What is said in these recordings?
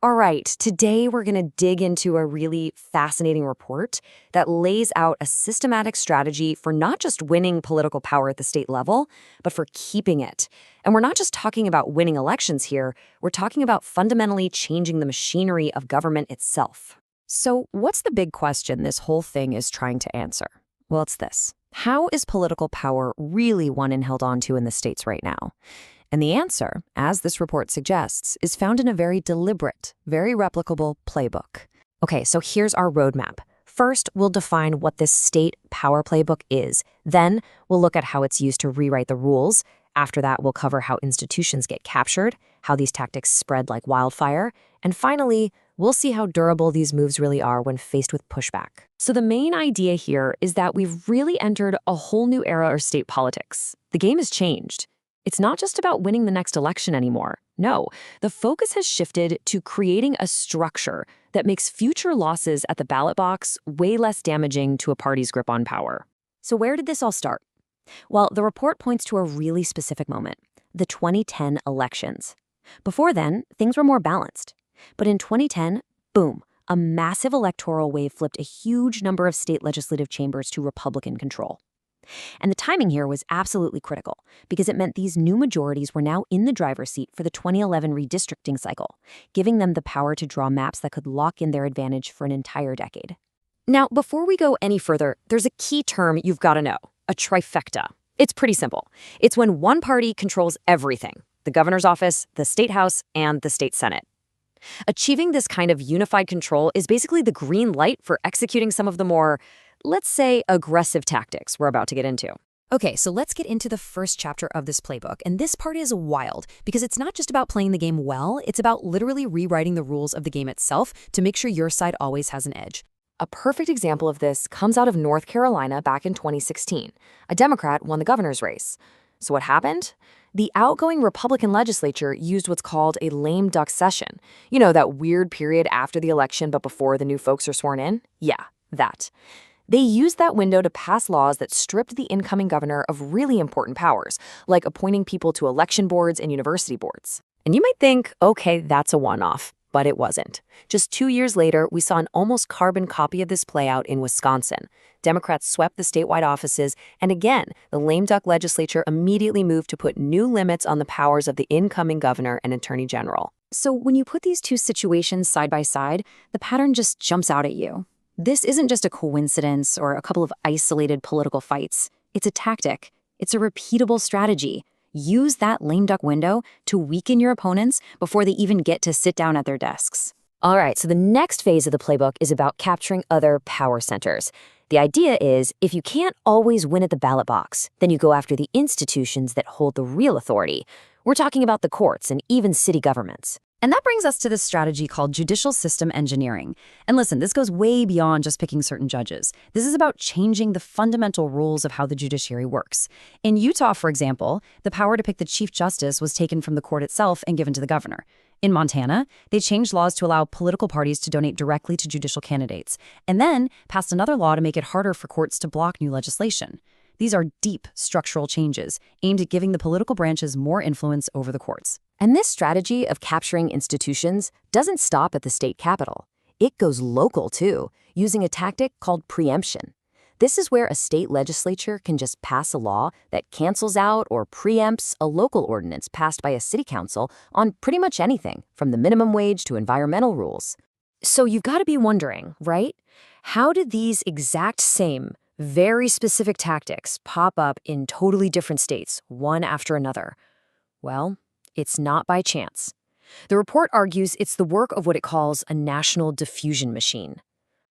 All right, today we're going to dig into a really fascinating report that lays out a systematic strategy for not just winning political power at the state level, but for keeping it. And we're not just talking about winning elections here, we're talking about fundamentally changing the machinery of government itself. So, what's the big question this whole thing is trying to answer? Well, it's this. How is political power really won and held onto in the states right now? And the answer, as this report suggests, is found in a very deliberate, very replicable playbook. Okay, so here's our roadmap. First, we'll define what this state power playbook is. Then, we'll look at how it's used to rewrite the rules. After that, we'll cover how institutions get captured, how these tactics spread like wildfire. And finally, we'll see how durable these moves really are when faced with pushback. So the main idea here is that we've really entered a whole new era of state politics. The game has changed. It's not just about winning the next election anymore. No, the focus has shifted to creating a structure that makes future losses at the ballot box way less damaging to a party's grip on power. So where did this all start? Well, the report points to a really specific moment, the 2010 elections. Before then, things were more balanced. But in 2010, boom, a massive electoral wave flipped a huge number of state legislative chambers to Republican control. And the timing here was absolutely critical because it meant these new majorities were now in the driver's seat for the 2011 redistricting cycle, giving them the power to draw maps that could lock in their advantage for an entire decade. Now, before we go any further, there's a key term you've got to know, a trifecta. It's pretty simple. It's when one party controls everything, the governor's office, the state house, and the state senate. Achieving this kind of unified control is basically the green light for executing some of the more, let's say, aggressive tactics we're about to get into. Okay, so let's get into the first chapter of this playbook. And this part is wild because it's not just about playing the game well, it's about literally rewriting the rules of the game itself to make sure your side always has an edge. A perfect example of this comes out of North Carolina back in 2016. A Democrat won the governor's race. So what happened? The outgoing Republican legislature used what's called a lame duck session. You know, that weird period after the election but before the new folks are sworn in? Yeah, that. They used that window to pass laws that stripped the incoming governor of really important powers, like appointing people to election boards and university boards. And you might think, okay, that's a one-off. But it wasn't. Just 2 years later, we saw an almost carbon copy of this play out in Wisconsin. Democrats swept the statewide offices, and again, the lame duck legislature immediately moved to put new limits on the powers of the incoming governor and attorney general. So when you put these two situations side by side, the pattern just jumps out at you. This isn't just a coincidence or a couple of isolated political fights. It's a tactic. It's a repeatable strategy. Use that lame duck window to weaken your opponents before they even get to sit down at their desks. All right, so the next phase of the playbook is about capturing other power centers. The idea is, if you can't always win at the ballot box, then you go after the institutions that hold the real authority. We're talking about the courts and even city governments. And that brings us to this strategy called judicial system engineering. And listen, this goes way beyond just picking certain judges. This is about changing the fundamental rules of how the judiciary works. In Utah, for example, the power to pick the chief justice was taken from the court itself and given to the governor. In Montana, they changed laws to allow political parties to donate directly to judicial candidates, and then passed another law to make it harder for courts to block new legislation. These are deep structural changes aimed at giving the political branches more influence over the courts. And this strategy of capturing institutions doesn't stop at the state capitol. It goes local, too, using a tactic called preemption. This is where a state legislature can just pass a law that cancels out or preempts a local ordinance passed by a city council on pretty much anything, from the minimum wage to environmental rules. So you've got to be wondering, right? How did these exact same, very specific tactics pop up in totally different states, one after another? Well, it's not by chance. The report argues it's the work of what it calls a national diffusion machine.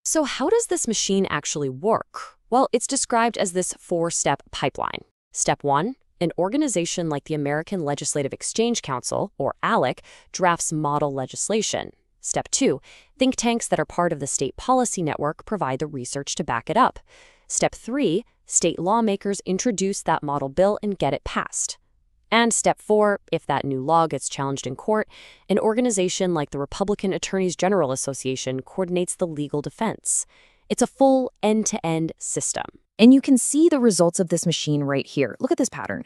So how does this machine actually work? Well, it's described as this 4-step pipeline. Step 1, an organization like the American Legislative Exchange Council, or ALEC, drafts model legislation. Step 2, think tanks that are part of the state policy network provide the research to back it up. Step 3, state lawmakers introduce that model bill and get it passed. And step 4, if that new law gets challenged in court, an organization like the Republican Attorneys General Association coordinates the legal defense. It's a full end-to-end system. And you can see the results of this machine right here. Look at this pattern.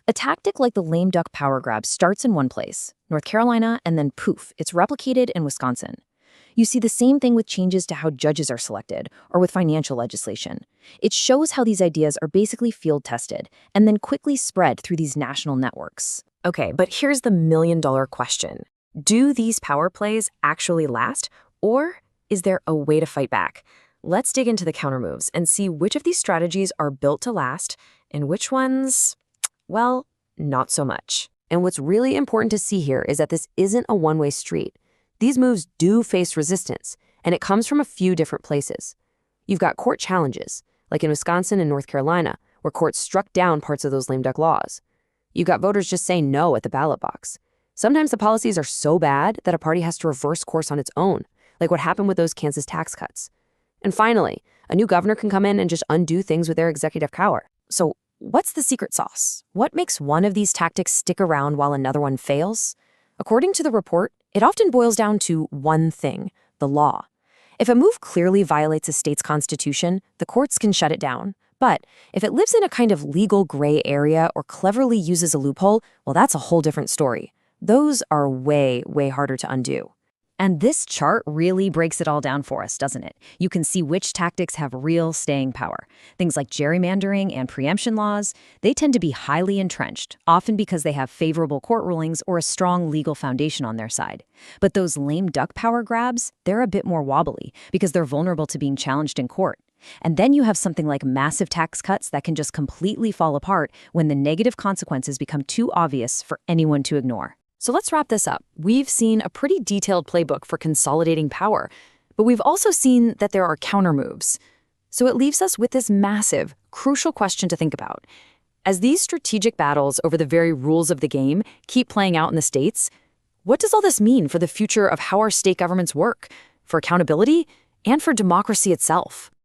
A tactic like the lame duck power grab starts in one place, North Carolina, and then poof, it's replicated in Wisconsin. You see the same thing with changes to how judges are selected, or with financial legislation. It shows how these ideas are basically field tested, and then quickly spread through these national networks. Okay, but here's the million-dollar question. Do these power plays actually last, or is there a way to fight back? Let's dig into the countermoves and see which of these strategies are built to last and which ones, well, not so much. And what's really important to see here is that this isn't a one-way street. These moves do face resistance, and it comes from a few different places. You've got court challenges, like in Wisconsin and North Carolina, where courts struck down parts of those lame duck laws. You've got voters just saying no at the ballot box. Sometimes the policies are so bad that a party has to reverse course on its own, like what happened with those Kansas tax cuts. And finally, a new governor can come in and just undo things with their executive power. So what's the secret sauce? What makes one of these tactics stick around while another one fails? According to the report, it often boils down to one thing: the law. If a move clearly violates a state's constitution, the courts can shut it down. But if it lives in a kind of legal gray area or cleverly uses a loophole, well, that's a whole different story. Those are way, way harder to undo. And this chart really breaks it all down for us, doesn't it? You can see which tactics have real staying power. Things like gerrymandering and preemption laws, they tend to be highly entrenched, often because they have favorable court rulings or a strong legal foundation on their side. But those lame duck power grabs, they're a bit more wobbly because they're vulnerable to being challenged in court. And then you have something like massive tax cuts that can just completely fall apart when the negative consequences become too obvious for anyone to ignore. So let's wrap this up. We've seen a pretty detailed playbook for consolidating power, but we've also seen that there are countermoves. So it leaves us with this massive, crucial question to think about. As these strategic battles over the very rules of the game keep playing out in the states, what does all this mean for the future of how our state governments work, for accountability, and for democracy itself?